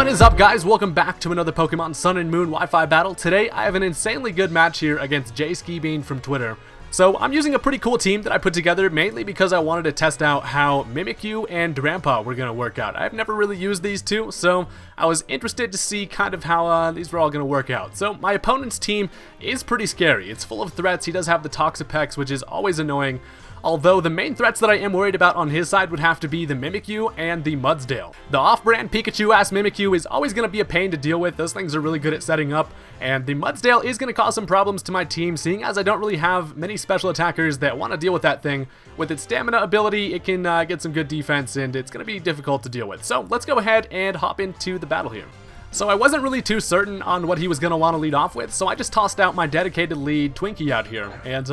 What is up, guys? Welcome back to another Pokemon Sun and Moon Wi-Fi battle. Today I have an insanely good match here against JSkiBean from Twitter. So I'm using a pretty cool team that I put together mainly because I wanted to test out how Mimikyu and Drampa were going to work out. I've never really used these two, so I was interested to see kind of how these were all going to work out. So my opponent's team is pretty scary. It's full of threats. He does have the Toxapex, which is always annoying. Although the main threats that I am worried about on his side would have to be the Mimikyu and the Mudsdale. The off-brand Pikachu-ass Mimikyu is always going to be a pain to deal with. Those things are really good at setting up, and the Mudsdale is going to cause some problems to my team, seeing as I don't really have many special attackers that want to deal with that thing. With its stamina ability, it can get some good defense, and it's going to be difficult to deal with. So let's go ahead and hop into the battle here. So I wasn't really too certain on what he was going to want to lead off with, so I just tossed out my dedicated lead Twinkie out here. And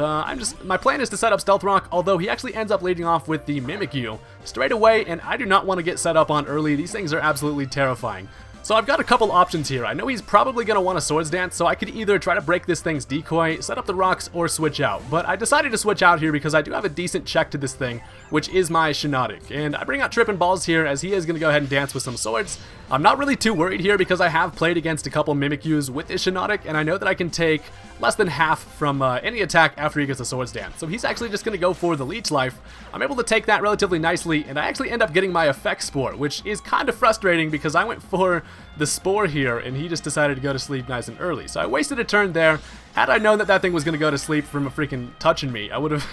my plan is to set up Stealth Rock, although he actually ends up leading off with the Mimikyu straight away, and I do not want to get set up on early. These things are absolutely terrifying. So I've got a couple options here. I know he's probably going to want a Swords Dance, so I could either try to break this thing's decoy, set up the rocks, or switch out. But I decided to switch out here because I do have a decent check to this thing, which is my Shiinotic. And I bring out Trippin' Balls here as he is going to go ahead and dance with some swords. I'm not really too worried here because I have played against a couple Mimikyus with his Shiinotic, and I know that I can take less than half from any attack after he gets a Swords Dance. So he's actually just going to go for the Leech Life. I'm able to take that relatively nicely, and I actually end up getting my Effect Spore, which is kind of frustrating because I went for the Spore here, and he just decided to go to sleep nice and early. So I wasted a turn there. Had I known that that thing was going to go to sleep from a freaking touching me, I would have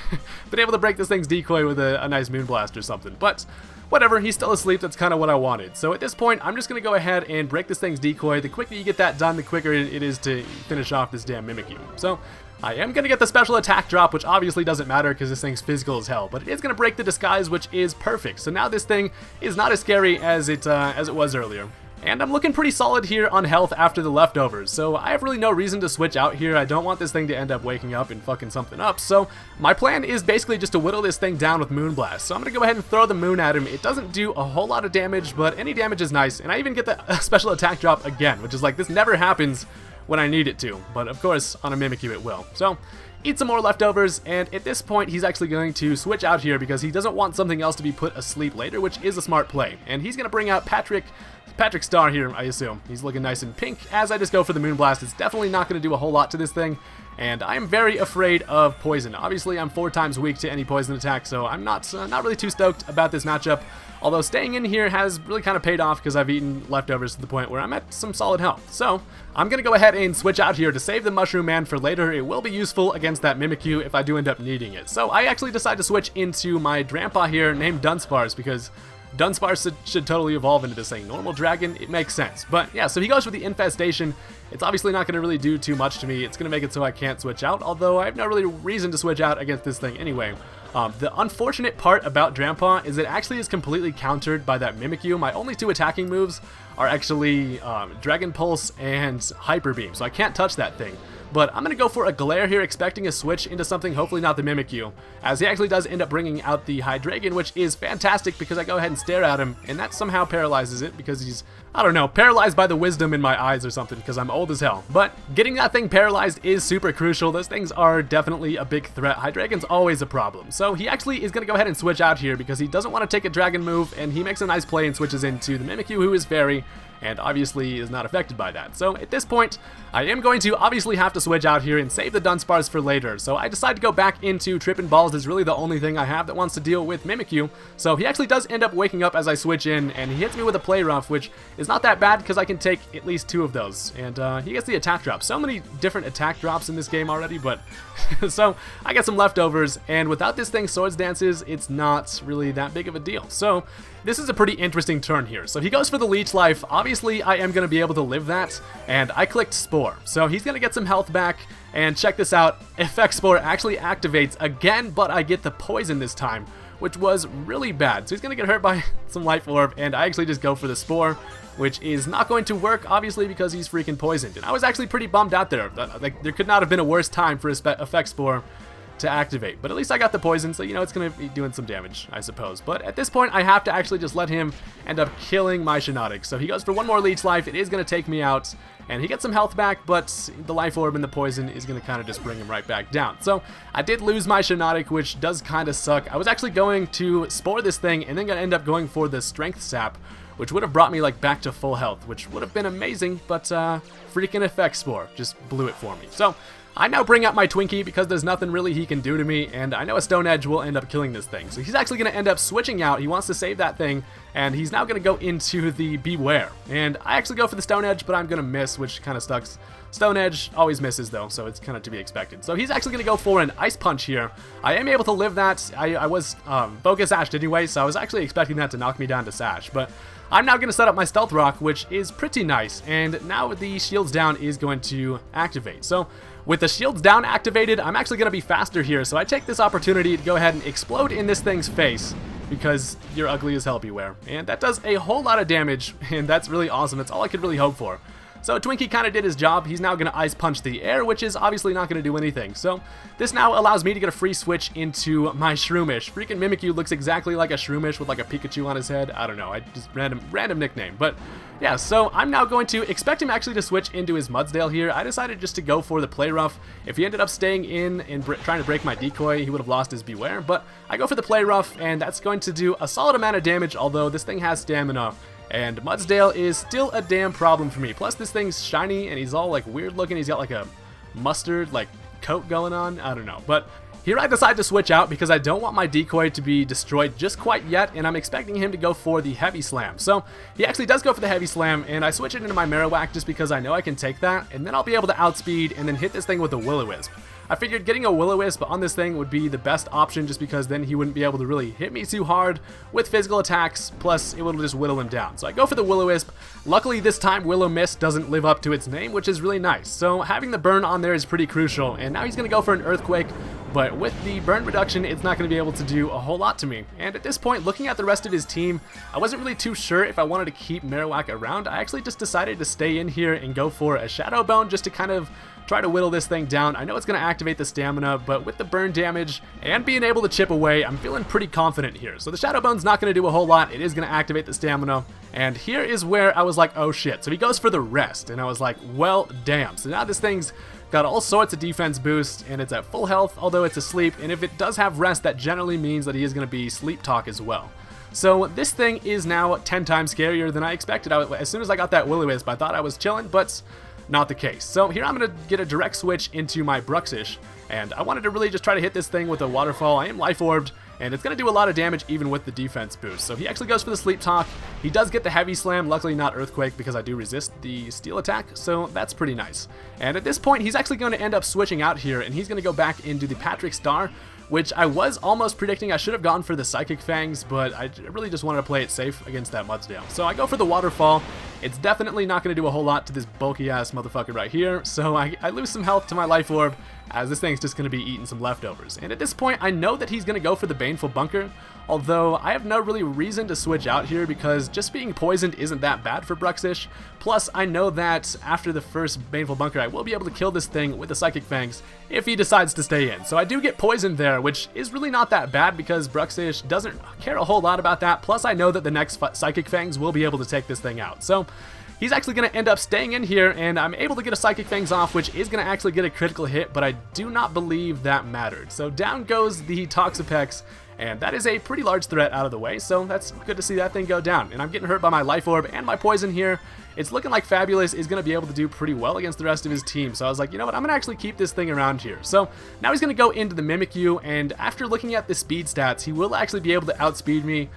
been able to break this thing's decoy with a nice Moonblast or something. But whatever, he's still asleep. That's kind of what I wanted. So at this point, I'm just going to go ahead and break this thing's decoy. The quicker you get that done, the quicker it is to finish off this damn Mimikyu. So I am going to get the special attack drop, which obviously doesn't matter because this thing's physical as hell, but it is going to break the disguise, which is perfect. So now this thing is not as scary as it was earlier. And I'm looking pretty solid here on health after the leftovers, so I have really no reason to switch out here. I don't want this thing to end up waking up and fucking something up, so my plan is basically just to whittle this thing down with Moonblast. So I'm going to go ahead and throw the moon at him. It doesn't do a whole lot of damage, but any damage is nice, and I even get the special attack drop again, which is like, this never happens when I need it to, but of course on a Mimikyu it will. So eat some more leftovers, and at this point he's actually going to switch out here because he doesn't want something else to be put asleep later, which is a smart play. And he's going to bring out Patrick Star here, I assume. He's looking nice and pink as I just go for the Moonblast. It's definitely not going to do a whole lot to this thing, and I am very afraid of poison. Obviously, I'm 4 times weak to any poison attack, so I'm not really too stoked about this matchup. Although staying in here has really kind of paid off because I've eaten leftovers to the point where I'm at some solid health. So I'm going to go ahead and switch out here to save the Mushroom Man for later. It will be useful against that Mimikyu if I do end up needing it. So I actually decided to switch into my Drampa here named Dunsparce because Dunsparce should totally evolve into this thing. Normal dragon, it makes sense. But yeah, so he goes for the Infestation. It's obviously not going to really do too much to me. It's going to make it so I can't switch out, although I have no really reason to switch out against this thing anyway. The unfortunate part about Drampa is it actually is completely countered by that Mimikyu. My only 2 attacking moves are actually Dragon Pulse and Hyper Beam, so I can't touch that thing. But I'm going to go for a Glare here, expecting a switch into something, hopefully not the Mimikyu, as he actually does end up bringing out the Hydreigon, which is fantastic because I go ahead and stare at him, and that somehow paralyzes it because he's, I don't know, paralyzed by the wisdom in my eyes or something because I'm old as hell. But getting that thing paralyzed is super crucial. Those things are definitely a big threat. Hydreigon's always a problem. So he actually is going to go ahead and switch out here because he doesn't want to take a dragon move, and he makes a nice play and switches into the Mimikyu, who is Fairy, and obviously is not affected by that. So at this point, I am going to obviously have to switch out here and save the Dunsparce for later. So I decide to go back into Trippin' Balls. Is really the only thing I have that wants to deal with Mimikyu. So he actually does end up waking up as I switch in, and he hits me with a Play Rough, which is not that bad because I can take at least 2 of those. And he gets the attack drop. So many different attack drops in this game already, but so I get some leftovers, and without this thing Swords Dances, it's not really that big of a deal. So this is a pretty interesting turn here. So he goes for the Leech Life. Obviously, I am going to be able to live that, and I clicked Spore. So he's going to get some health back, and check this out. Effect Spore actually activates again, but I get the poison this time, which was really bad. So he's going to get hurt by some Life Orb, and I actually just go for the Spore, which is not going to work, obviously, because he's freaking poisoned. And I was actually pretty bummed out there. Like, there could not have been a worse time for Effect Spore to activate. But at least I got the poison, so, you know, it's going to be doing some damage, I suppose. But at this point, I have to actually just let him end up killing my Shiinotic. So he goes for one more leech life. It is going to take me out, and he gets some health back, but the life orb and the poison is going to kind of just bring him right back down. So I did lose my Shiinotic, which does kind of suck. I was actually going to spore this thing and then going to end up going for the strength sap, which would have brought me like back to full health, which would have been amazing, but freaking effect spore just blew it for me. So I now bring out my Twinkie because there's nothing really he can do to me, and I know a Stone Edge will end up killing this thing. So he's actually going to end up switching out. He wants to save that thing, and he's now going to go into the Beware. And I actually go for the Stone Edge, but I'm going to miss, which kind of sucks. Stone Edge always misses though, so it's kind of to be expected. So he's actually going to go for an Ice Punch here. I am able to live that. I was Focus Sashed anyway, so I was actually expecting that to knock me down to Sash, but I'm now going to set up my Stealth Rock, which is pretty nice, and now the Shields Down is going to activate. So with the Shields Down activated, I'm actually going to be faster here, so I take this opportunity to go ahead and explode in this thing's face, because you're ugly as hell, Beware. And that does a whole lot of damage, and that's really awesome. That's all I could really hope for. So Twinkie kind of did his job. He's now going to Ice Punch the air, which is obviously not going to do anything. So this now allows me to get a free switch into my Shroomish. Freaking Mimikyu looks exactly like a Shroomish with like a Pikachu on his head. I don't know. I just random nickname. But yeah, so I'm now going to expect him actually to switch into his Mudsdale here. I decided just to go for the Play Rough. If he ended up staying in and trying to break my decoy, he would have lost his Beware. But I go for the Play Rough, and that's going to do a solid amount of damage, although this thing has stamina. And Mudsdale is still a damn problem for me. Plus this thing's shiny and he's all like weird looking. He's got like a mustard like coat going on. I don't know. But here I decide to switch out because I don't want my decoy to be destroyed just quite yet, and I'm expecting him to go for the Heavy Slam. So he actually does go for the Heavy Slam, and I switch it into my Marowak just because I know I can take that, and then I'll be able to outspeed and then hit this thing with a Will-O-Wisp. I figured getting a Will-O-Wisp on this thing would be the best option just because then he wouldn't be able to really hit me too hard with physical attacks, plus it would just whittle him down. So I go for the Will-O-Wisp. Luckily this time Will-O-Mist doesn't live up to its name, which is really nice. So having the burn on there is pretty crucial, and now he's going to go for an Earthquake, but with the burn reduction it's not going to be able to do a whole lot to me. And at this point, looking at the rest of his team, I wasn't really too sure if I wanted to keep Marowak around. I actually just decided to stay in here and go for a Shadow Bone just to kind of try to whittle this thing down. I know it's going to activate the stamina, but with the burn damage and being able to chip away, I'm feeling pretty confident here. So the Shadow Bone's not going to do a whole lot. It is going to activate the stamina. And here is where I was like, oh shit. So he goes for the rest, and I was like, well, damn. So now this thing's got all sorts of defense boost, and it's at full health, although it's asleep. And if it does have rest, that generally means that he is going to be sleep talk as well. So this thing is now 10 times scarier than I expected. As soon as I got that Will-O-Wisp, I thought I was chilling, but not the case. So here I'm going to get a direct switch into my Bruxish, and I wanted to really just try to hit this thing with a Waterfall. I am Life Orbed, and it's going to do a lot of damage even with the defense boost. So he actually goes for the Sleep Talk. He does get the Heavy Slam, luckily not Earthquake because I do resist the Steel attack, so that's pretty nice. And at this point, he's actually going to end up switching out here, and he's going to go back into the Patrick Star, which I was almost predicting. I should have gone for the Psychic Fangs, but I really just wanted to play it safe against that Mudsdale. So I go for the Waterfall. It's definitely not going to do a whole lot to this bulky-ass motherfucker right here, so I lose some health to my Life Orb, as this thing's just going to be eating some leftovers. And at this point, I know that he's going to go for the Baneful Bunker, although I have no really reason to switch out here because just being poisoned isn't that bad for Bruxish. Plus, I know that after the first Baneful Bunker, I will be able to kill this thing with the Psychic Fangs if he decides to stay in. So I do get poisoned there, which is really not that bad because Bruxish doesn't care a whole lot about that. Plus, I know that the next Psychic Fangs will be able to take this thing out. So he's actually going to end up staying in here, and I'm able to get a Psychic Fangs off, which is going to actually get a critical hit, but I do not believe that mattered. So down goes the Toxapex, and that is a pretty large threat out of the way, so that's good to see that thing go down. And I'm getting hurt by my Life Orb and my Poison here. It's looking like Fabulous is going to be able to do pretty well against the rest of his team, so I was like, you know what, I'm going to actually keep this thing around here. So now he's going to go into the Mimikyu, and after looking at the speed stats, he will actually be able to outspeed me.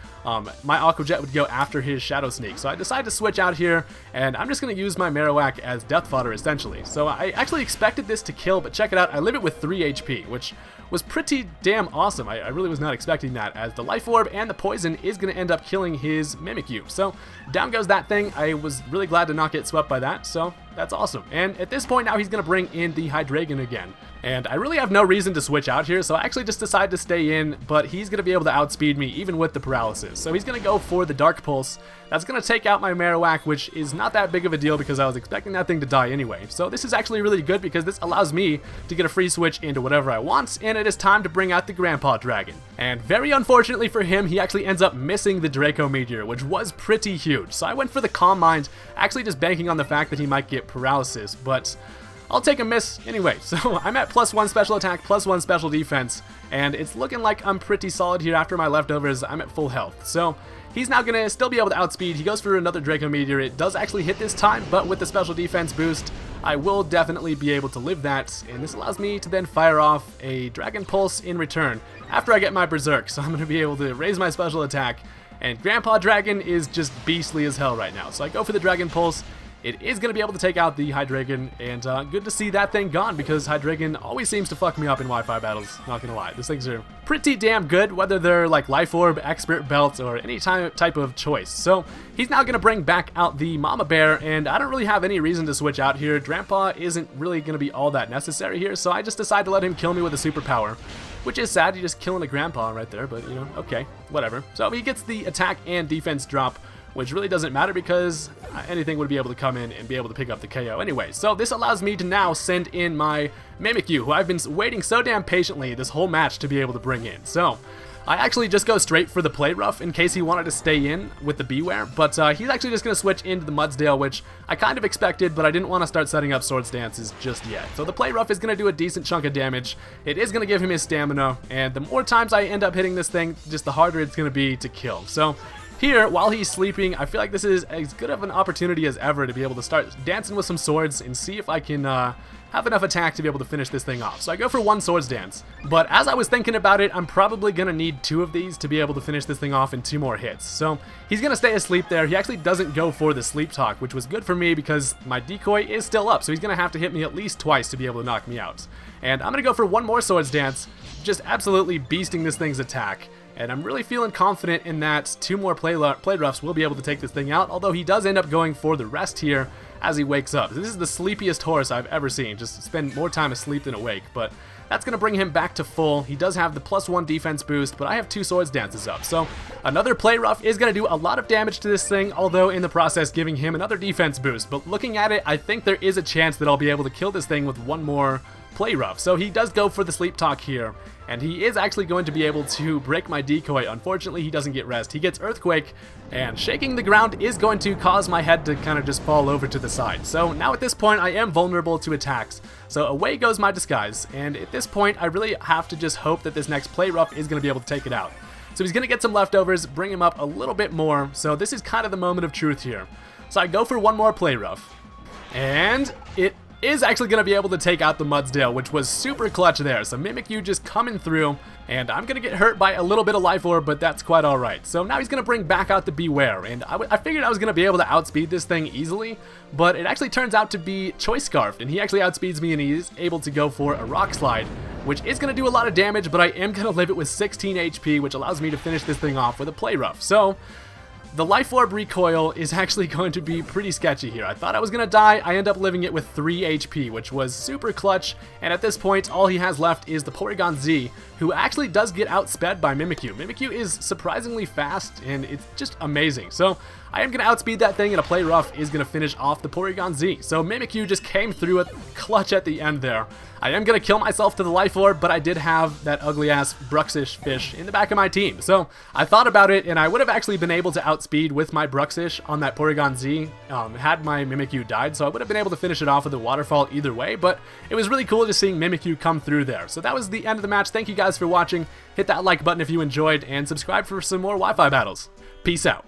My Aqua Jet would go after his Shadow Sneak, so I decided to switch out here, and I'm just going to use my Marowak as death fodder, essentially. So I actually expected this to kill, but check it out, I live it with 3 HP, which was pretty damn awesome. I really was not expecting that, as the Life Orb and the Poison is going to end up killing his Mimikyu. So down goes that thing. I was really glad to not get swept by that, so that's awesome. And at this point now he's going to bring in the Hydreigon again. And I really have no reason to switch out here, so I actually just decided to stay in, but he's going to be able to outspeed me even with the paralysis. So he's going to go for the Dark Pulse. That's going to take out my Marowak, which is not that big of a deal because I was expecting that thing to die anyway. So this is actually really good because this allows me to get a free switch into whatever I want, and it is time to bring out the Grandpa Dragon. And very unfortunately for him, he actually ends up missing the Draco Meteor, which was pretty huge. So I went for the Calm Mind, actually just banking on the fact that he might get paralysis, but I'll take a miss anyway. So I'm at +1 special attack, +1 special defense, and it's looking like I'm pretty solid here after my leftovers. I'm at full health. So he's now going to still be able to outspeed. He goes for another Draco Meteor. It does actually hit this time, but with the special defense boost, I will definitely be able to live that, and this allows me to then fire off a Dragon Pulse in return after I get my Berserk. So I'm going to be able to raise my special attack, and Grandpa Dragon is just beastly as hell right now. So I go for the Dragon Pulse. It is going to be able to take out the Hydreigon, and good to see that thing gone because Hydreigon always seems to fuck me up in Wi-Fi battles, not gonna lie. These things are pretty damn good, whether they're like Life Orb, Expert Belt, or any type of choice. So he's now going to bring back out the Mama Bear, and I don't really have any reason to switch out here. Grandpa isn't really going to be all that necessary here, so I just decided to let him kill me with a superpower. Which is sad, you're just killing a grandpa right there, but you know, okay, whatever. So he gets the attack and defense drop, which really doesn't matter because anything would be able to come in and be able to pick up the KO anyway. So this allows me to now send in my Mimikyu, who I've been waiting so damn patiently this whole match to be able to bring in. So I actually just go straight for the Play Rough in case he wanted to stay in with the Beware, but he's actually just going to switch into the Mudsdale, which I kind of expected, but I didn't want to start setting up Swords Dances just yet. So the Play Rough is going to do a decent chunk of damage. It is going to give him his stamina, and the more times I end up hitting this thing, just the harder it's going to be to kill. So here, while he's sleeping, I feel like this is as good of an opportunity as ever to be able to start dancing with some swords and see if I can have enough attack to be able to finish this thing off. So I go for 1 Swords Dance, but as I was thinking about it, I'm probably going to need 2 of these to be able to finish this thing off in 2 more hits. So he's going to stay asleep there. He actually doesn't go for the Sleep Talk, which was good for me because my decoy is still up, so he's going to have to hit me at least twice to be able to knock me out. And I'm going to go for 1 more Swords Dance, just absolutely beasting this thing's attack. And I'm really feeling confident in that 2 more play roughs will be able to take this thing out, although he does end up going for the rest here as he wakes up. This is the sleepiest horse I've ever seen, just spend more time asleep than awake, but that's going to bring him back to full. He does have the +1 defense boost, but I have 2 Swords Dances up, so another Play Rough is going to do a lot of damage to this thing, although in the process giving him another defense boost. But looking at it, I think there is a chance that I'll be able to kill this thing with 1 more Play Rough. So he does go for the Sleep Talk here, and he is actually going to be able to break my decoy. Unfortunately, he doesn't get rest. He gets Earthquake, and shaking the ground is going to cause my head to kind of just fall over to the side. So now at this point, I am vulnerable to attacks. So away goes my disguise, and at this point, I really have to just hope that this next Play Rough is going to be able to take it out. So he's going to get some leftovers, bring him up a little bit more. So this is kind of the moment of truth here. So I go for 1 more Play Rough, and it is actually going to be able to take out the Mudsdale, which was super clutch there. So Mimikyu just coming through, and I'm going to get hurt by a little bit of Life Orb, but that's quite alright. So now he's going to bring back out the Beware, and I figured I was going to be able to outspeed this thing easily, but it actually turns out to be Choice Scarf, and he actually outspeeds me, and he's able to go for a Rock Slide, which is going to do a lot of damage, but I am going to live it with 16 HP, which allows me to finish this thing off with a Play Rough. So the Life Orb recoil is actually going to be pretty sketchy here. I thought I was going to die. I end up living it with 3 HP, which was super clutch. And at this point, all he has left is the Porygon Z, who actually does get outsped by Mimikyu. Mimikyu is surprisingly fast, and it's just amazing. So I am going to outspeed that thing, and a Play Rough is going to finish off the Porygon Z. So Mimikyu just came through a clutch at the end there. I am going to kill myself to the Life Orb, but I did have that ugly-ass Bruxish fish in the back of my team. So I thought about it, and I would have actually been able to outspeed with my Bruxish on that Porygon Z had my Mimikyu died. So I would have been able to finish it off with a Waterfall either way, but it was really cool just seeing Mimikyu come through there. So that was the end of the match. Thank you guys for watching. Hit that like button if you enjoyed, and subscribe for some more Wi-Fi battles. Peace out.